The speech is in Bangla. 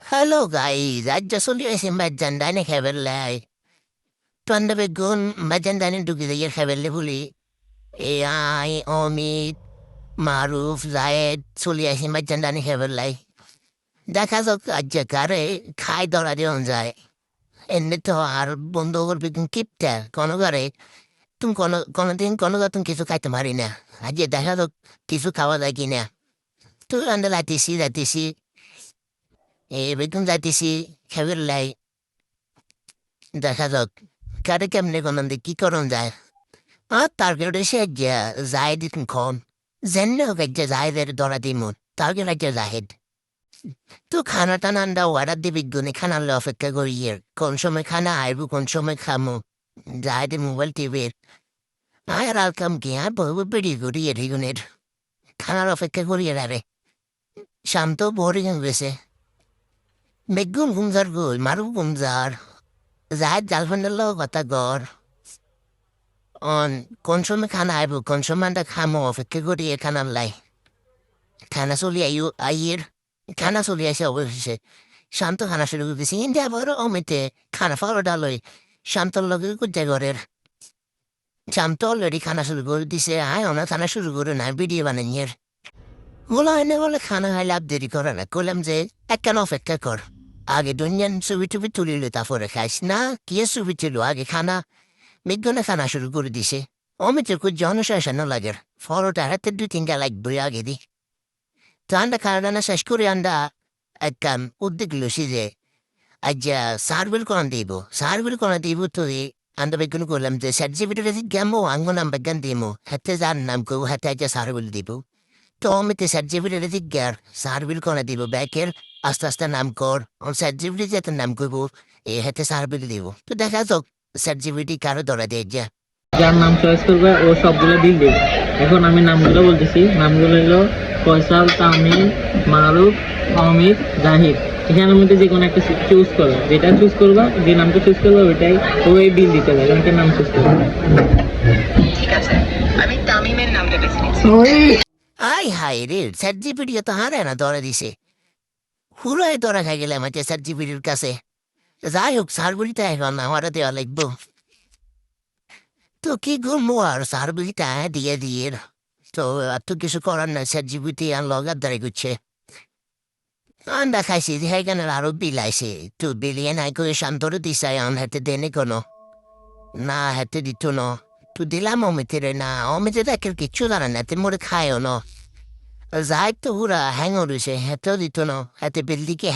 Hello guys, I just only I majandani heavenly. Twanda begun majandani to the year heavenly fully. AI, Omid, Maruf, Zayed, Suli I majandani heavenly. দেখা যাক আজ্জাকারে খাই ধরা দিন যায় এমনি তো আর বন্ধু করবি কিপটা কোনো করে তুমি কোনোদিন কোনো তুমি কিছু খাইতে পারি না আজ দেখা যাক কিছু খাওয়া যায় কিনা তুই আন্ডা যাইতেছি বেগুন যাইতেছি খেবের লাই দেখা যাক কারে কেমনে কোন কি করুন যায় আর তারপরে সে যায় দিন খন জেনে হোক যায় ধরা দিমুন তারপরে জাহেদ তো খানা টানা আন্ডা অর্ডার দিবি গুনে খানার অপেক্ষা করি কোন সময় খানা আইব কোন সময় খামো যায় মোবাইল টিভির আর আলকাম কি আর বলবো বেড়ি করি এগুনের খানার অপেক্ষা করি আরে শান্ত বোরিং হয়ে গেছে মেগুন গুমজার গোল মারু গুমজার যায় জালফানের লোক কথা গর অন কোন সময় খানা আইব কোন সময় আন্ডা খামো অপেক্ষা করি খানার লাই খানা চলি আইয়ের খানা চলি আসে অবশেষে শান্ত খানা শুরু করতেছি ইন্ডিয়া বড় অমিতে খানা ফলো ডালই শান্তর লগে কুদ্দা ঘরের শান্ত অলরেডি খানা শুরু করে দিছে আয় ওনা খানা শুরু করে না ভিডিও বানাইয়ের বলা হয় না বলে খানা খাইলে আপ দেরি করে না করলাম যে একখান অপেক্ষা কর আগে দুনিয়ান ছবি টুবি তুলিলে তারপরে খাইস না কি ছবি ছিল আগে খানা মেঘনে খানা শুরু করে দিছে অমিতে খুব জনশাসন লাগে ফলোটা হাতে 2-3টা লাগবে আগে দি তো আন্ডা খানা শেষ করে আন্ডা একটা উদ্যোগ লসি যে আজ সার্ভেল করা দিব তো আন্ডা বেগুন করলাম যে সার্টিফিকেট গেমো আঙ্গো নাম বেগান দিমো হাতে যার নাম করবো হাতে আজ সার্ভেল দিব তো অমিতে সার্টিফিকেট গ্যার সার্ভেল করা দিব ব্যাকের আস্তে আস্তে নাম কর সার্টিফিকেট যাতে নাম করবো হাতে সার্ভেল দিব তো দেখা যাক সার্টিফিকেট কারো ধরা দেয় যা যার নাম চয়েস করবে ও সবগুলো বিল দেবে। এখন আমি নামগুলো বলতেছি, নামগুলো হলো ফয়সাল, তামিম, মারুফ, অমিত, জাহিদ। এখানের মধ্যে যে কোনো একটা চুজ করো, যেটা চুজ করবা, যে নামটা চুজ করবা ওইটাই ওই বিল দিতে হবে। একটা নাম চুজ করবা। ঠিক আছে, আমি তামিমের নামটা বেছে নিচ্ছি। আই হাই রে সার্টিফিকেট তো হারে না ধরা দিছে হুড়ায় ধরা খাই গেলে আমার সার্টিফিকেটের কাছে যাই হোক সার্ভিসটা এখন আমার দেওয়া লাগবো তো কি করবো আর সার্ভিসটা দিয়ে তো আর তো কিছু করার না সার্টিফিকেট আর লগার দ্বারা করছে আন্ডা খাইছি সেখানে আরো বিলাইছে তো বিলিয়ে নাই করে শান্তরে দিছাই আন হাতে দেনে কোনো না হাতে দিত না তো দিলাম অমিতেরে না অমিতে দেখে কিচ্ছু জানে না তে মোরে খায়ও না যাই তো হুরা হ্যাঙ্গর হয়েছে হাতেও দিত না হাতে বিল দিকে